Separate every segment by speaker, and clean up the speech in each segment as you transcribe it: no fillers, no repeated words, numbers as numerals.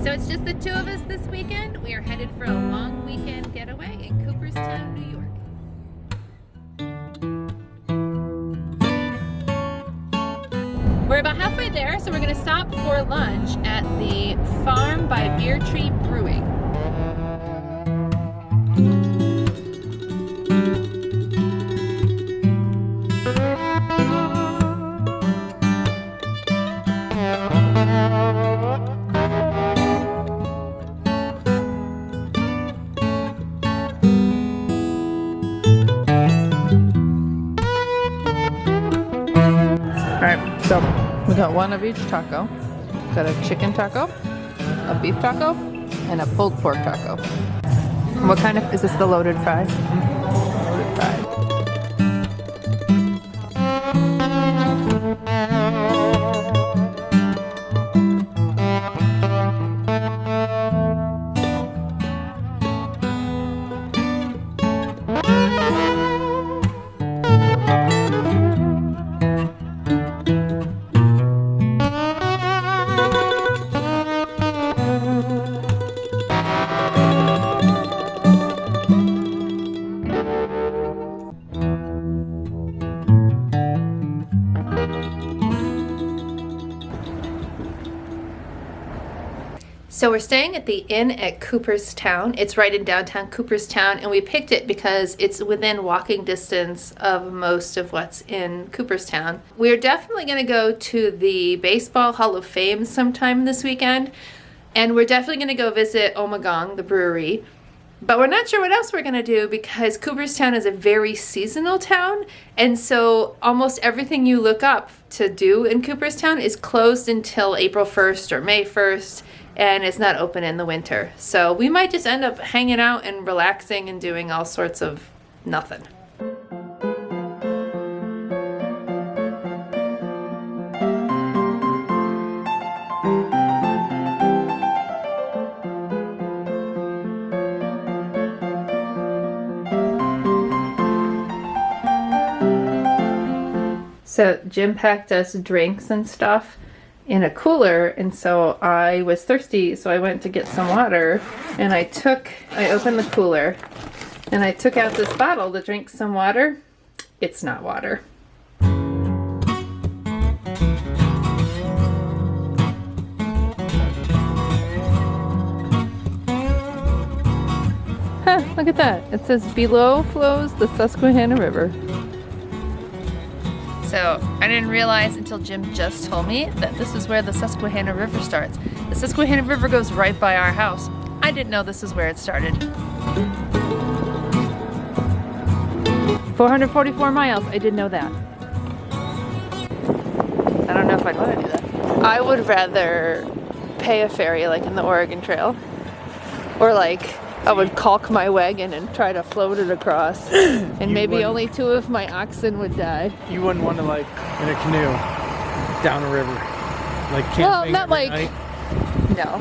Speaker 1: So it's just the two of us this weekend. We are headed for a long weekend getaway in Cooperstown, New York. We're about halfway there, so we're going to stop for lunch at the Farm by Beer Tree Brewing. Alright, so we got one of each taco. Got a chicken taco, a beef taco, and a pulled pork taco. What kind of, is this the loaded fries? Loaded fries. So we're staying at the inn at Cooperstown. It's right in downtown Cooperstown, and we picked it because it's within walking distance of most of what's in Cooperstown. We're definitely going to go to the Baseball Hall of Fame sometime this weekend, and we're definitely going to go visit Ommegang, the brewery. But we're not sure what else we're going to do because Cooperstown is a very seasonal town, and so almost everything you look up to do in Cooperstown is closed until April 1st or May 1st. And it's not open in the winter. So we might just end up hanging out and relaxing and doing all sorts of nothing. So Jim packed us drinks and stuff in a cooler, and so I was thirsty, so I went to get some water, and I opened the cooler and I took out this bottle to drink some water. It's not water. Huh, look at that. It says below flows the Susquehanna River. So I didn't realize until Jim just told me that this is where the Susquehanna River starts. The Susquehanna River goes right by our house. I didn't know this is where it started. 444 miles, I didn't know that. I don't know if I'd want to do that. I would rather pay a ferry like in the Oregon Trail. Or like I would caulk my wagon and try to float it across, and maybe only 2 of my oxen would die.
Speaker 2: You wouldn't want to, like, in a canoe down a river, like camping.
Speaker 1: Well, not like
Speaker 2: night.
Speaker 1: No.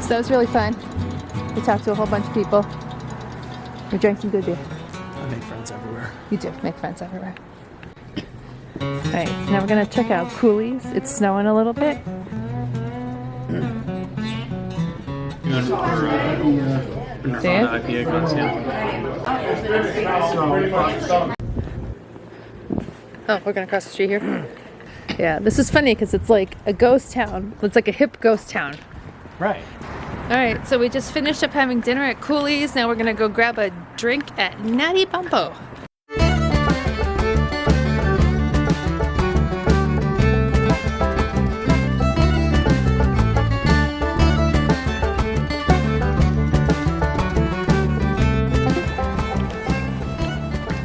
Speaker 1: So that was really fun. We talked to a whole bunch of people. We drank some good beer.
Speaker 2: I make friends everywhere.
Speaker 1: You do make friends everywhere. Alright, so now we're gonna check out Cooley's. It's snowing a little bit. Oh, we're gonna cross the street here. Yeah, this is funny because it's like a ghost town. It's like a hip ghost town.
Speaker 2: Right.
Speaker 1: Alright, so we just finished up having dinner at Cooley's. Now we're gonna go grab a drink at Natty Bumpo.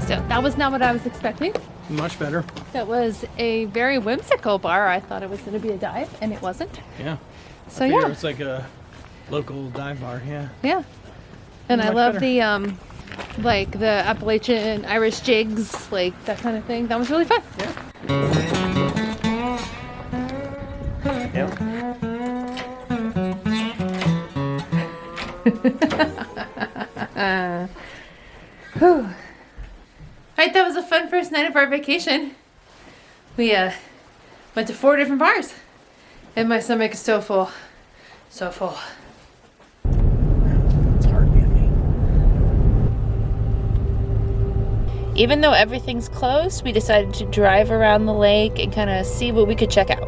Speaker 1: So that was not what I was expecting.
Speaker 2: Much better.
Speaker 1: That was a very whimsical bar. I thought it was going to be a dive, and it wasn't.
Speaker 2: Yeah.
Speaker 1: So
Speaker 2: I figure
Speaker 1: yeah.
Speaker 2: it's like a Local dive bar, yeah.
Speaker 1: Yeah. And I
Speaker 2: Much
Speaker 1: love
Speaker 2: better.
Speaker 1: the like the Appalachian Irish jigs, like that kind of thing. That was really fun.
Speaker 2: Yep.
Speaker 1: Whew. All right, that was a fun first night of our vacation. We went to 4 different bars, and my stomach is so full, so full.
Speaker 2: It's hard being me.
Speaker 1: Even though everything's closed, we decided to drive around the lake and kind of see what we could check out.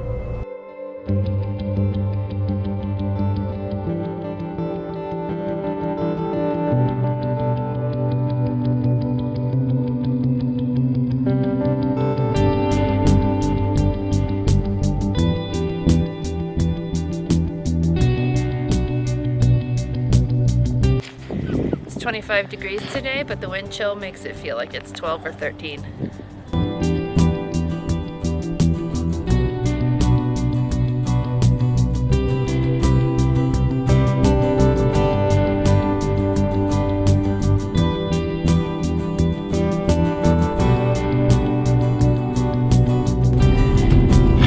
Speaker 1: It's 25 degrees today, but the wind chill makes it feel like it's 12 or 13.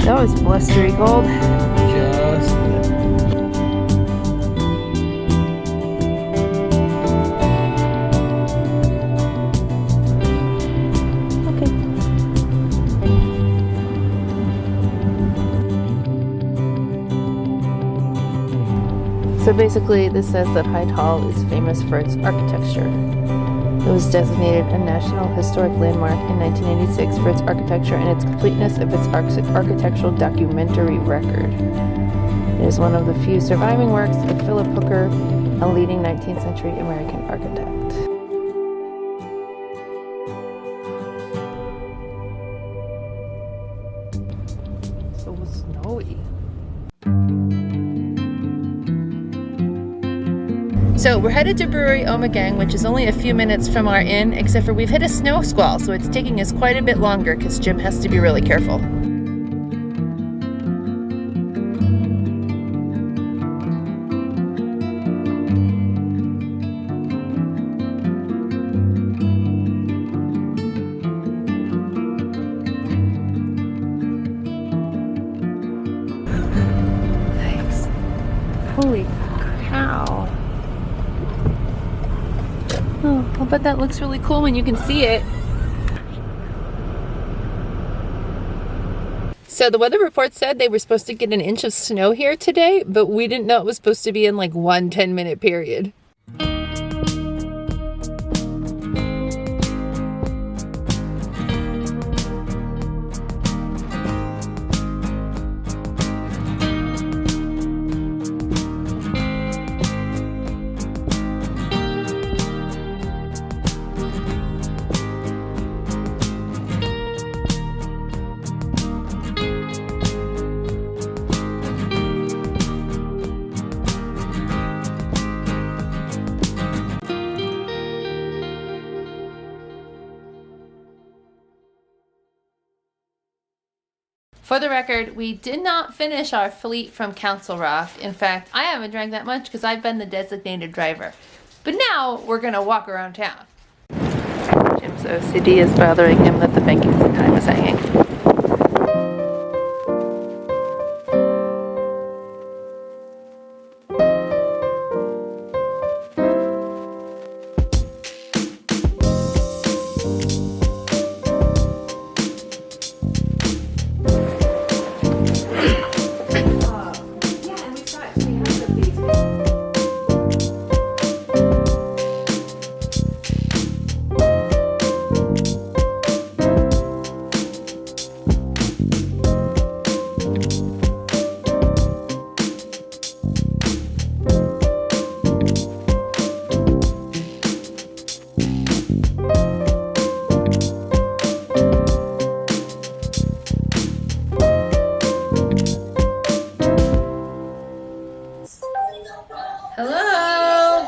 Speaker 1: That was blustery cold.
Speaker 2: Just
Speaker 1: Okay. So basically, this says that Hyde Hall is famous for its architecture. It was designated a National Historic Landmark in 1986 for its architecture and its completeness of its architectural documentary record. It is one of the few surviving works of Philip Hooker, a leading 19th century American architect. So snowy. So we're headed to Brewery Ommegang, which is only a few minutes from our inn, except for we've hit a snow squall, so it's taking us quite a bit longer because Jim has to be really careful. Nice. Holy cow. Oh, I'll bet that looks really cool when you can see it. So the weather report said they were supposed to get an inch of snow here today, but we didn't know it was supposed to be in like one 10-minute period. For the record, we did not finish our fleet from Council Rock. In fact, I haven't drank that much because I've been the designated driver. But now we're gonna walk around town. Jim's OCD is bothering him that the vacancy time is hanging. Hello?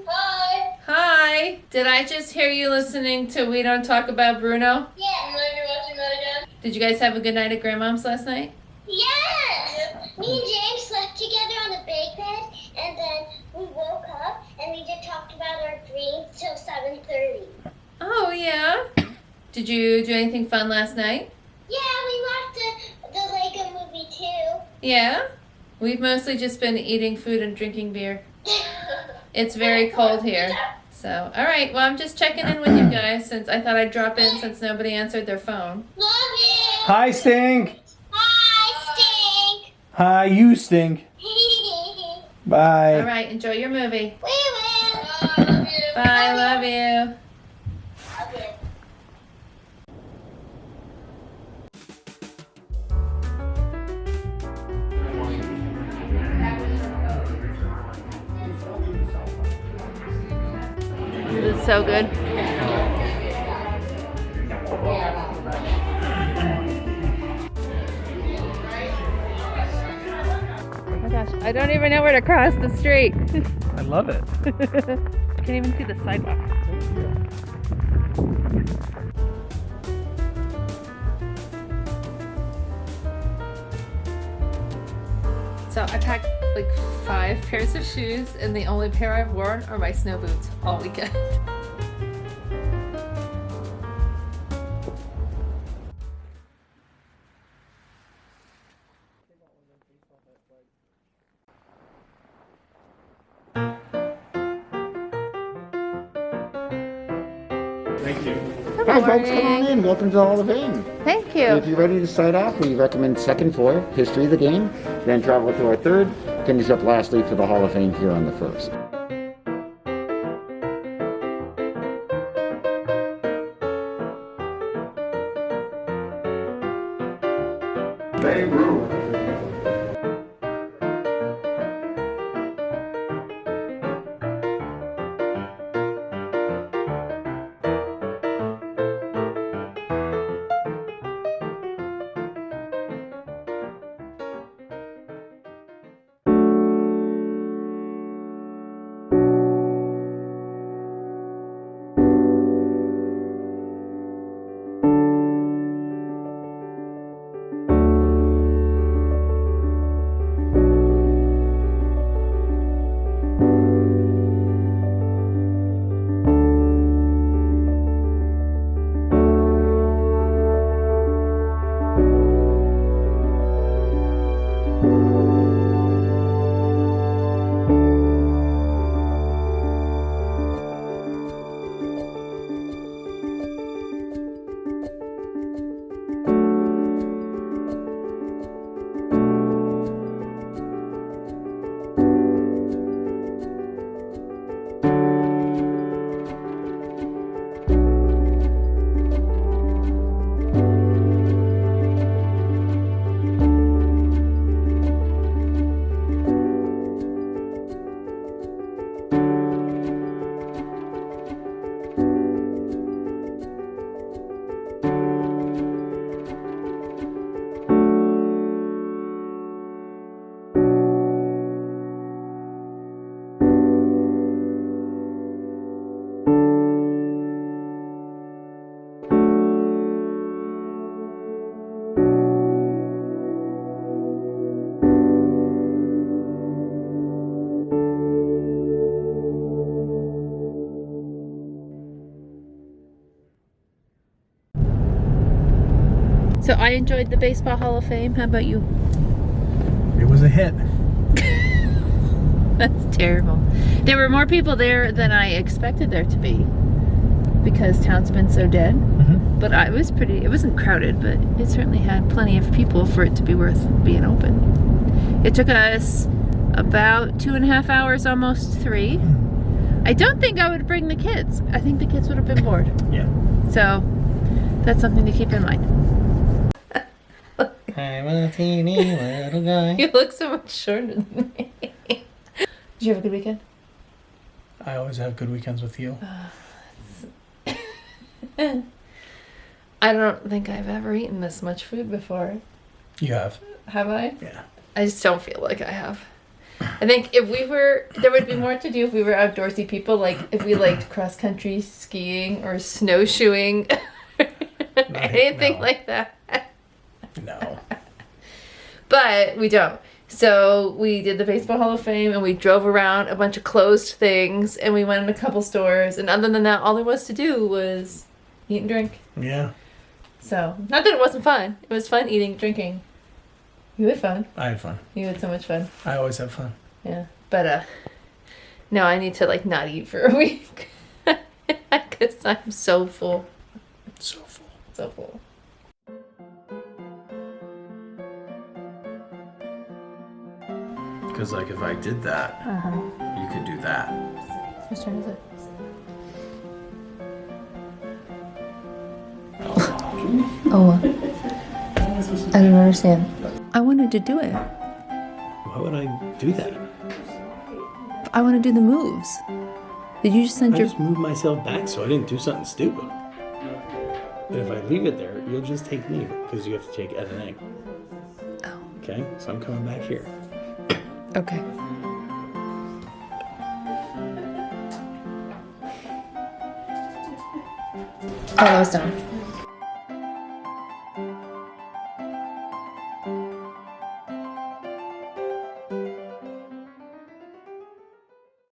Speaker 3: Hi.
Speaker 1: Hi. Did I just hear you listening to We Don't Talk About Bruno?
Speaker 3: Yeah. I'm going to be watching that again.
Speaker 1: Did you guys have a good night at Grandmom's last night?
Speaker 3: Yes! Me and James slept together on the big bed, and then
Speaker 1: Did you do anything fun last night?
Speaker 3: Yeah, we watched the Lego movie too.
Speaker 1: Yeah? We've mostly just been eating food and drinking beer. It's very cold here. So, all right. Well, I'm just checking in with you guys since I thought I'd drop in since nobody answered their phone.
Speaker 3: Love you.
Speaker 2: Hi, Stink.
Speaker 3: Hi, Stink.
Speaker 2: Hi, you stink. Bye.
Speaker 1: All right. Enjoy your movie.
Speaker 3: We will. Bye, love you.
Speaker 1: Bye. Love you.
Speaker 3: Okay.
Speaker 1: This is so good. Oh my gosh, I don't even know where to cross the street.
Speaker 2: I love it.
Speaker 1: I can't even see the sidewalk. So I packed like 5 pairs of shoes, and the only pair I've worn are my snow boots all weekend.
Speaker 2: Thank you.
Speaker 4: Hi folks, come on in. Welcome to the Hall of Fame.
Speaker 1: Thank
Speaker 4: If
Speaker 1: you.
Speaker 4: you're ready to start off, we recommend second floor, history of the game, then travel to our third, finish up lastly to the Hall of Fame here on the first.
Speaker 1: So I enjoyed the Baseball Hall of Fame. How about you?
Speaker 2: It was a hit.
Speaker 1: That's terrible. There were more people there than I expected there to be because town's been so dead.
Speaker 2: Mm-hmm.
Speaker 1: But it wasn't crowded, but it certainly had plenty of people for it to be worth being open. It took us about 2.5 hours, almost 3. I don't think I would bring the kids. I think the kids would have been bored.
Speaker 2: Yeah.
Speaker 1: So that's something to keep in mind.
Speaker 2: I'm a teeny little guy.
Speaker 1: You look so much shorter than me. Did you have a good weekend?
Speaker 2: I always have good weekends with you.
Speaker 1: I don't think I've ever eaten this much food before.
Speaker 2: You have.
Speaker 1: Have I?
Speaker 2: Yeah.
Speaker 1: I just don't feel like I have. I think there would be more to do if we were outdoorsy people, like if we liked cross-country skiing or snowshoeing, anything
Speaker 2: no.
Speaker 1: like that.
Speaker 2: No.
Speaker 1: But we don't. So we did the Baseball Hall of Fame and we drove around a bunch of closed things and we went in a couple stores. And other than that, all there was to do was eat and drink.
Speaker 2: Yeah,
Speaker 1: So, not that it wasn't fun. It was fun eating, drinking. You had fun.
Speaker 2: I had fun.
Speaker 1: You had so much fun.
Speaker 2: I always have fun.
Speaker 1: Yeah. But, no, I need to, like, not eat for a week. Because I'm so full.
Speaker 2: So full.
Speaker 1: So full.
Speaker 2: Because, like, if I did that, you could do that.
Speaker 1: Whose turn is it? Oh. I don't understand. I wanted to do it.
Speaker 2: Why would I do that?
Speaker 1: I want to do the moves. Did you just send
Speaker 2: I
Speaker 1: your...
Speaker 2: just moved myself back so I didn't do something stupid. But if I leave it there, you'll just take me because you have to take editing.
Speaker 1: Oh.
Speaker 2: Okay, so I'm coming back here.
Speaker 1: Okay. Oh, that was done.